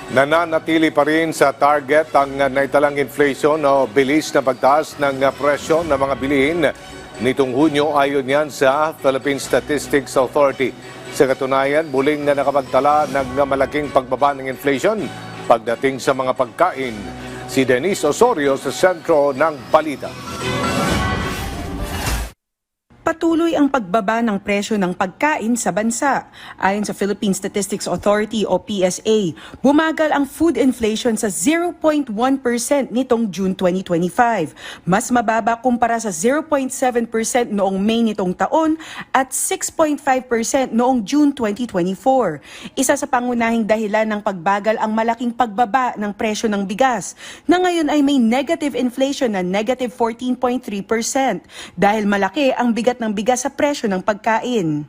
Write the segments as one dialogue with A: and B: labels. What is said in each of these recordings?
A: Nananatili pa rin sa target ang naitalang inflation o bilis na pagtaas ng presyo ng mga bilihin nitong Hunyo ayon yan sa Philippine Statistics Authority. Sa katunayan, muling na nakapagtala ng malaking pagbaba ng inflation pagdating sa mga pagkain. Si Denise Osorio sa sentro ng balita.
B: Patuloy ang pagbaba ng presyo ng pagkain sa bansa. Ayon sa Philippine Statistics Authority o PSA, bumagal ang food inflation sa 0.1% nitong June 2025. Mas mababa kumpara sa 0.7% noong May nitong taon at 6.5% noong June 2024. Isa sa pangunahing dahilan ng pagbagal ang malaking pagbaba ng presyo ng bigas na ngayon ay may negative inflation na negative 14.3% dahil malaki ang bigat ng bigas sa presyo ng pagkain.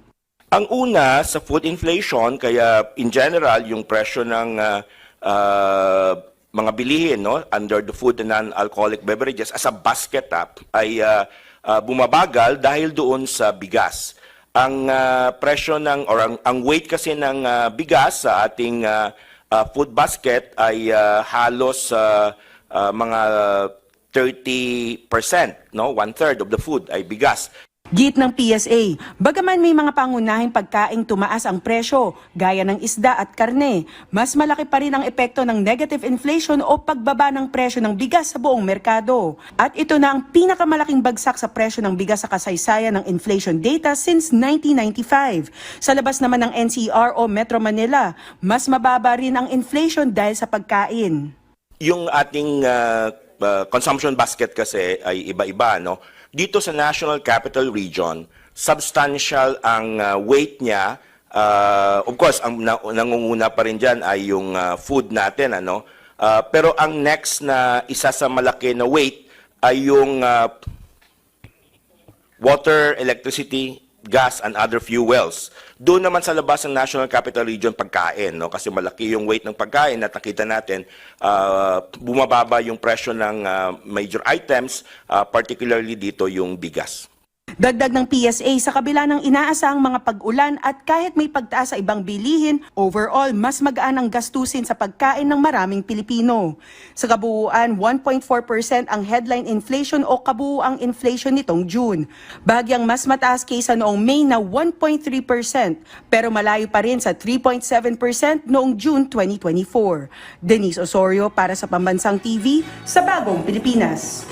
C: Ang una sa food inflation, kaya in general yung presyo ng mga bilihin under the food and non-alcoholic beverages as a basket ay bumabagal dahil doon sa bigas. Ang presyo ng or ang weight kasi ng bigas sa ating food basket ay halos mga 30%, one-third of the food ay bigas.
B: Git ng PSA, bagaman may mga pangunahing pagkaing tumaas ang presyo, gaya ng isda at karne, mas malaki pa rin ang epekto ng negative inflation o pagbaba ng presyo ng bigas sa buong merkado. At ito na ang pinakamalaking bagsak sa presyo ng bigas sa kasaysayan ng inflation data since 1995. Sa labas naman ng NCR o Metro Manila, mas mababa rin ang inflation dahil sa pagkain.
C: Yung ating consumption basket kasi ay iba-iba, Dito sa National Capital Region, substantial ang weight niya. Of course, ang nangunguna pa rin dyan ay yung food natin. Pero ang next na isa sa malaki na weight ay yung water, electricity, gas, and other fuels. Doon naman sa labas ng National Capital Region pagkain, kasi malaki yung weight ng pagkain at nakita natin bumababa yung presyo ng major items, particularly dito yung bigas.
B: Dagdag ng PSA, sa kabila ng inaasahang mga pag-ulan at kahit may pagtaas sa ibang bilihin, overall mas magaan ang gastusin sa pagkain ng maraming Pilipino. Sa kabuuan, 1.4% ang headline inflation o kabuuang inflation nitong June. Bahagyang mas mataas kaysa noong May na 1.3%, pero malayo pa rin sa 3.7% noong June 2024. Denise Osorio para sa Pambansang TV sa Bagong Pilipinas.